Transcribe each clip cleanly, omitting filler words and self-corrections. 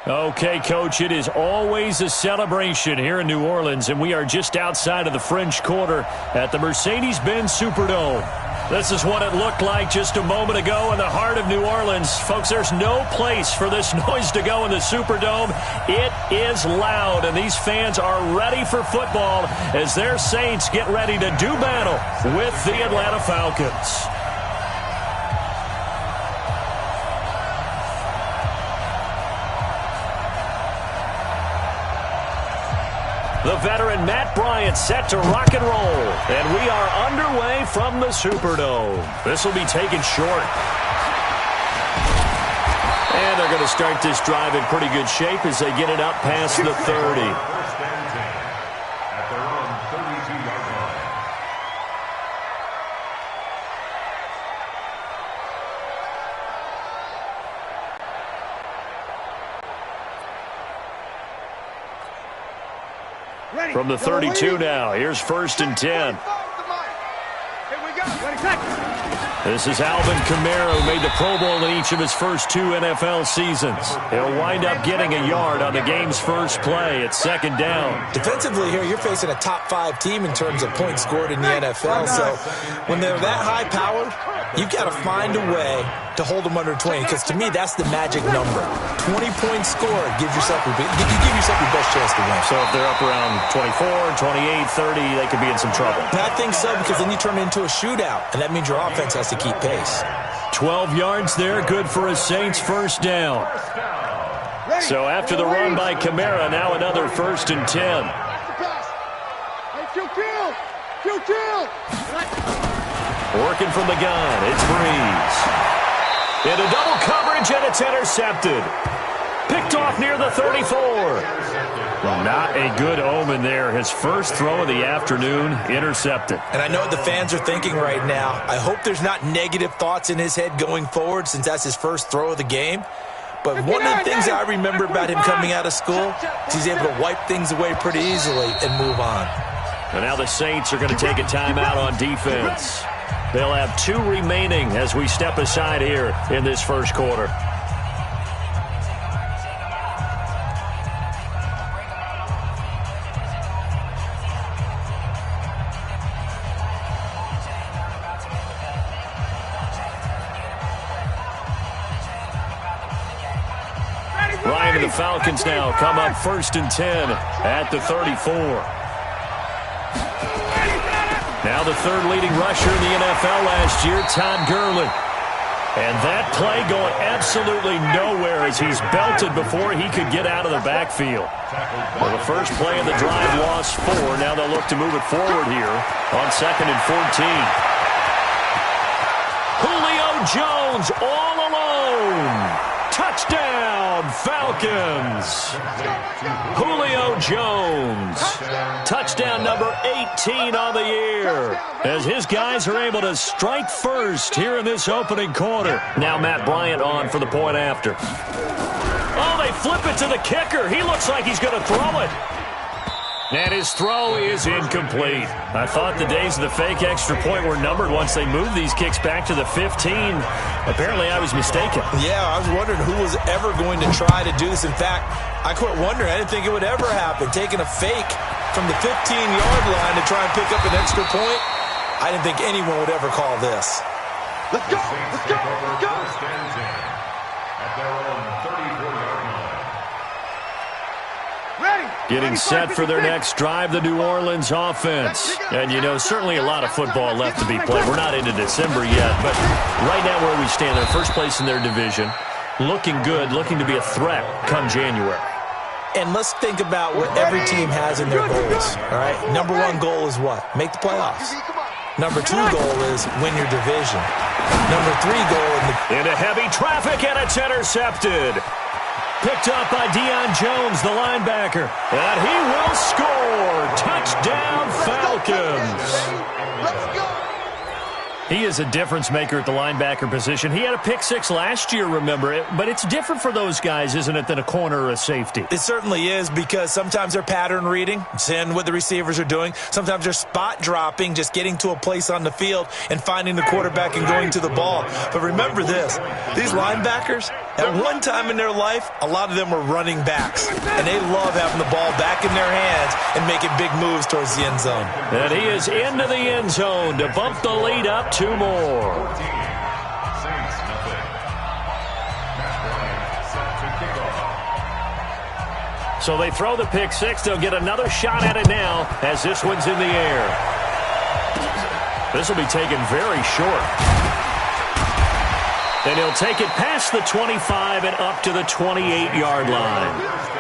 Okay, Coach, it is always a celebration here in New Orleans, and we are just outside of the French Quarter at the Mercedes-Benz Superdome. This is what it looked like just a moment ago in the heart of New Orleans. Folks, there's no place for this noise to go in the Superdome. It is loud, and these fans are ready for football as their Saints get ready to do battle with the Atlanta Falcons. The veteran Matt Bryant set to rock and roll. And we are underway from the Superdome. This will be taken short. And they're going to start this drive in pretty good shape as they get it up past the 30. From the 32 now, here's 1st and 10. This is Alvin Kamara, who made the Pro Bowl in each of his first 2 NFL seasons. He'll wind up getting a yard on the game's first play at 2nd down. Defensively here, you're facing a top 5 team in terms of points scored in the NFL. So when they're that high-powered, you've got to find a way to hold them under 20, because to me, that's the magic number. 20 points scored gives yourself your best chance to win. So if they're up around 24, 28, 30, they could be in some trouble. And I think so, because then you turn it into a shootout, and that means your offense has to keep pace. 12 yards there, good for a Saints first down. So after the run by Kamara, now another 1st and 10. Working from the gun, it's Breeze. Into double coverage, and it's intercepted. Picked off near the 34. Not a good omen there. His first throw of the afternoon, intercepted. And I know what the fans are thinking right now. I hope there's not negative thoughts in his head going forward, since that's his first throw of the game. But one of the things I remember about him coming out of school is he's able to wipe things away pretty easily and move on. And now the Saints are going to take a timeout on defense. They'll have 2 remaining as we step aside here in this first quarter. Ryan and the Falcons now come up 1st and 10 at the 34. Now the 3rd leading rusher in the NFL last year, Todd Gurley. And that play going absolutely nowhere as he's belted before he could get out of the backfield. Well, the first play of the drive lost 4. Now they'll look to move it forward here on 2nd and 14. Julio Jones all alone. Touchdown, Falcons. Julio Jones. Touchdown number 18 on the year, as his guys are able to strike first here in this opening quarter. Now Matt Bryant on for the point after. Oh, they flip it to the kicker. He looks like he's going to throw it. And his throw is incomplete. I thought the days of the fake extra point were numbered once they moved these kicks back to the 15. Apparently, I was mistaken. Yeah, I was wondering who was ever going to try to do this. In fact, I quit wondering. I didn't think it would ever happen. Taking a fake from the 15-yard line to try and pick up an extra point, I didn't think anyone would ever call this. Let's go! Let's go! Let's go! At their own 34-yard line. Getting set for their next drive, the New Orleans offense. And, you know, certainly a lot of football left to be played. We're not into December yet, but right now where we stand, they're first place in their division. Looking good, looking to be a threat come January. And let's think about what every team has in their goals, all right? Number 1 goal is what? Make the playoffs. Number 2 goal is win your division. Number 3 goal into heavy traffic, and it's intercepted. Picked up by Deion Jones, the linebacker. And he will score. Touchdown, Falcons. Let's go. He is a difference maker at the linebacker position. He had a pick 6 last year, remember it. But it's different for those guys, isn't it, than a corner or a safety? It certainly is, because sometimes they're pattern reading, seeing what the receivers are doing. Sometimes they're spot dropping, just getting to a place on the field and finding the quarterback and going to the ball. But remember this, these linebackers, At one time in their life, a lot of them were running backs, and they love having the ball back in their hands and making big moves towards the end zone. And he is into the end zone to bump the lead up 2 more. So they throw the pick six. They'll get another shot at it now as this one's in the air. This will be taken very short. And he'll take it past the 25 and up to the 28-yard line.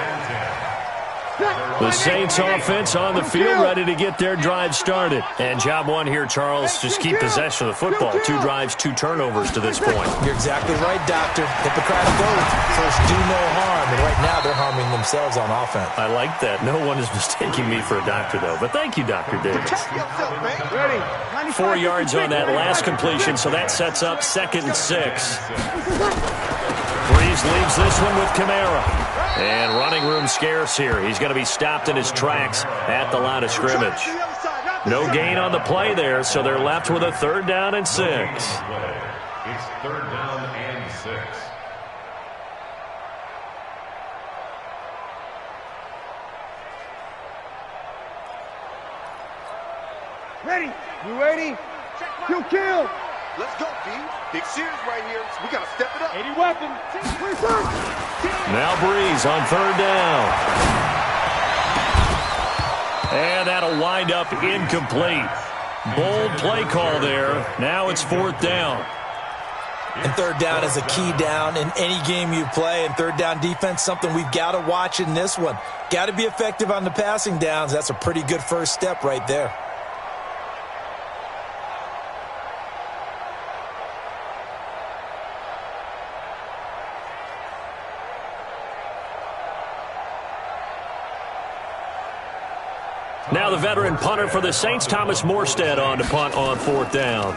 The Saints offense on the field ready to get their drive started. And job one here, Charles, just keep possession of the football. 2 drives, 2 turnovers to this point. You're exactly right, Doctor. Hippocratic oath. First, do no harm. And right now, they're harming themselves on offense. I like that. No one is mistaking me for a doctor, though. But thank you, Dr. Davis. 4 yards on that last completion, so that sets up 2nd and 6. Breeze leaves this one with Kamara. And running room scarce here. He's going to be stopped in his tracks at the line of scrimmage. No gain on the play there, so they're left with a 3rd down and 6. It's 3rd down and 6. Ready? You ready? Kill. Let's go, B. Big series right here. So we got to step it up. 80 weapons. Now Breeze on 3rd down. And that'll wind up incomplete. Bold play call there. Now it's 4th down. And 3rd down is a key down in any game you play. And 3rd down defense, something we've got to watch in this one. Got to be effective on the passing downs. That's a pretty good first step right there. Now the veteran punter for the Saints, Thomas Morstead, on to punt on 4th down.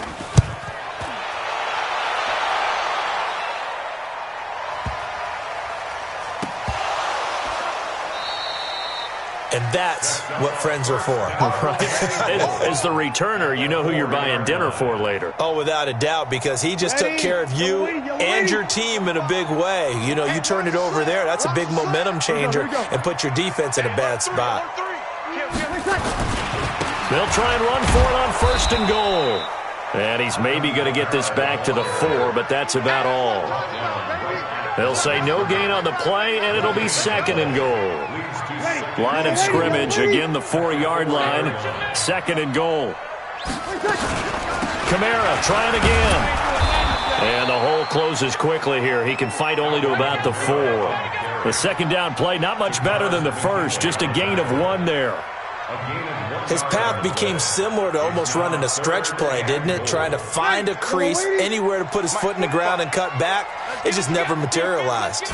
And that's what friends are for. Right. As the returner, you know who you're buying dinner for later. Oh, without a doubt, because he just took care of you and your team in a big way. You know, you turn it over there, that's a big momentum changer and put your defense in a bad spot. They'll try and run for it on 1st and goal. And he's maybe going to get this back to the 4, but that's about all. They'll say no gain on the play, and it'll be 2nd and goal. Line of scrimmage, again the 4-yard line. 2nd and goal. Kamara trying again. And the hole closes quickly here. He can fight only to about the 4. The 2nd down play, not much better than the first. Just a gain of 1 there. His path became similar to almost running a stretch play, didn't it? Trying to find a crease, anywhere to put his foot in the ground and cut back. It just never materialized.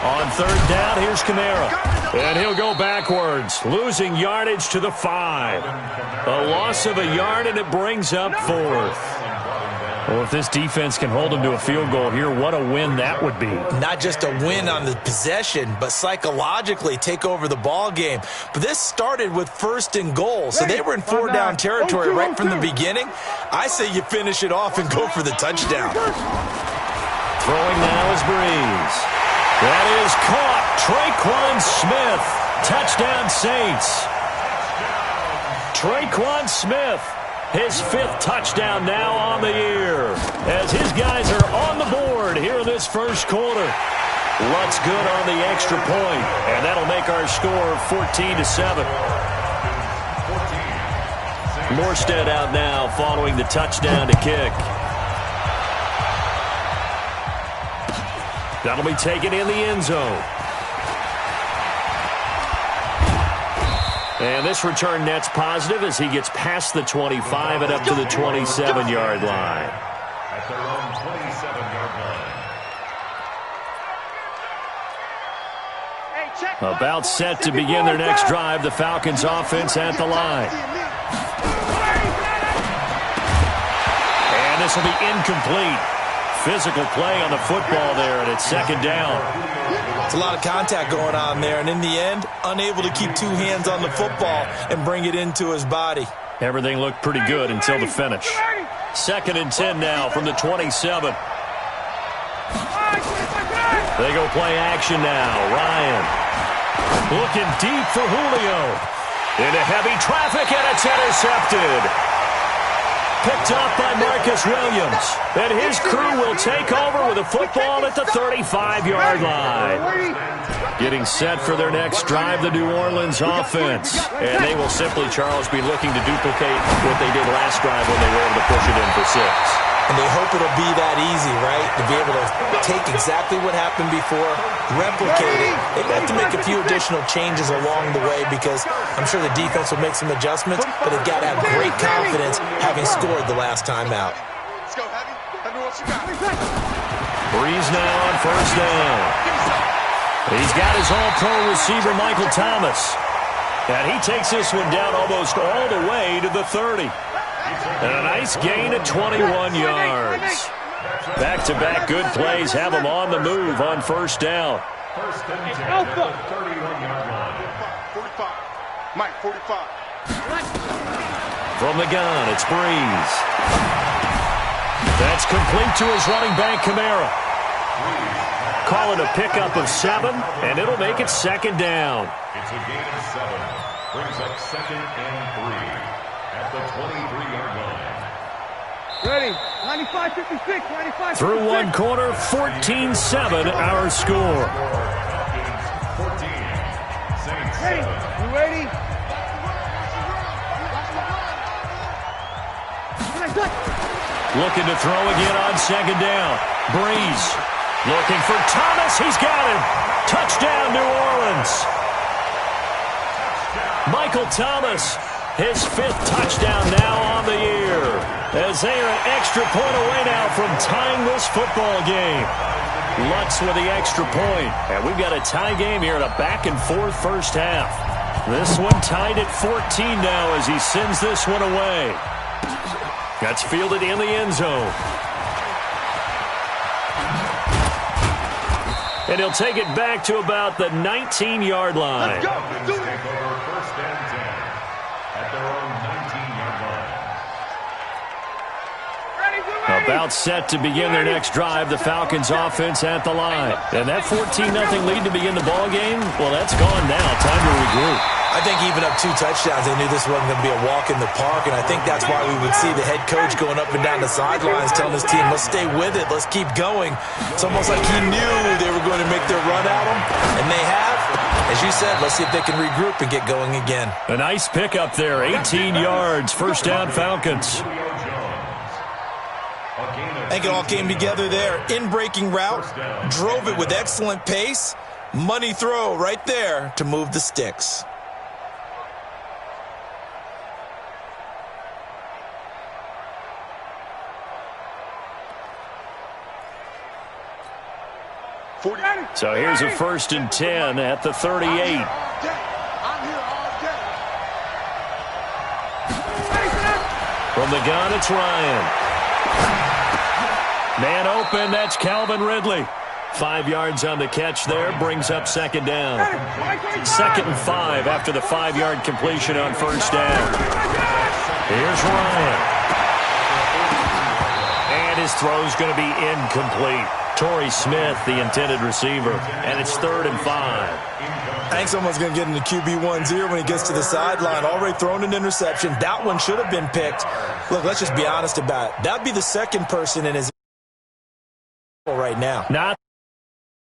On 3rd down, here's Kamara. And he'll go backwards, losing yardage to the 5. A loss of a yard, and it brings up 4th. Well, if this defense can hold him to a field goal here, what a win that would be. Not just a win on the possession, but psychologically take over the ball game. But this started with 1st and goal, so they were in 4-down territory right from the beginning. I say you finish it off and go for the touchdown. Throwing now is Breeze. That is caught. Traquan Smith. Touchdown Saints. Traquan Smith. His 5th touchdown now on the year as his guys are on the board here in this first quarter. Lutz good on the extra point, and that'll make our score 14-7. Morstead out now following the touchdown to kick. That'll be taken in the end zone. And this return net's positive as he gets past the 25 and up to the 27-yard line. At their own 27-yard line. About set to begin their next drive, the Falcons offense at the line. And this will be incomplete. Physical play on the football there, and it's 2nd down. It's a lot of contact going on there, and in the end, unable to keep 2 hands on the football and bring it into his body. Everything looked pretty good until the finish. 2nd and 10 now from the 27. They go play action now. Ryan looking deep for Julio. Into heavy traffic, and it's intercepted. Picked up by Marcus Williams. And his crew will take over with a football at the 35-yard line. Getting set for their next drive, the New Orleans offense. And they will simply, Charles, be looking to duplicate what they did last drive when they were able to push it in for 6. And they hope it'll be that easy, right? To be able to take exactly what happened before, replicate it. They've got to make a few additional changes along the way because I'm sure the defense will make some adjustments, but they've got to have great confidence having scored the last time out. Let's go, Heavy. Let me know what you got. Breeze now on first down. He's got his all-pro receiver, Michael Thomas. And he takes this one down almost all the way to the 30. And a nice gain of 21 yards. Back-to-back good plays have him on the move on first down. First and 10 at the 31-yard line. 45. Mike, 45. From the gun, it's Breeze. That's complete to his running back, Kamara. Call it a pickup of 7, and it'll make it second down. It's a gain of 7. Brings up second and 3 at the 23-yard line. Ready. 95, 56, 95, 56. Through one quarter, 14-7 our score. 14. Saints 7. Ready. You ready? Looking to throw again on second down. Breeze looking for Thomas. He's got him. Touchdown, New Orleans. Michael Thomas, his 5th touchdown now on the year. As they are an extra point away now from tying this football game. Lutz with the extra point. And we've got a tie game here in a back-and-forth first half. This one tied at 14 now as he sends this one away. That's fielded in the end zone. And he'll take it back to about the 19-yard line. Let's go. Take over first and 10 at their own 19-yard line. About set to begin their next drive, the Falcons offense at the line. And that 14-0 lead to begin the ball game, well, that's gone now. Time to regroup. I think even up 2 touchdowns, they knew this wasn't going to be a walk in the park, and I think that's why we would see the head coach going up and down the sidelines telling his team, let's stay with it, let's keep going. It's almost like he knew they were going to make their run at him, and they have. As you said, let's see if they can regroup and get going again. A nice pickup there, 18 yards, first down Falcons. I think it all came together there. In-breaking route, drove it with excellent pace, money throw right there to move the sticks. So here's a 1st and 10 at the 38. I'm here all day. From the gun, it's Ryan. Man open, that's Calvin Ridley. 5 yards on the catch there, brings up second down. 2nd and 5 after the 5-yard completion on first down. Here's Ryan. And his throw's going to be incomplete. Torrey Smith, the intended receiver, and it's 3rd and 5. I think someone's going to get into QB1-0 when he gets to the sideline. Already thrown an interception. That one should have been picked. Look, let's just be honest about it. That would be the second person in his right now. Not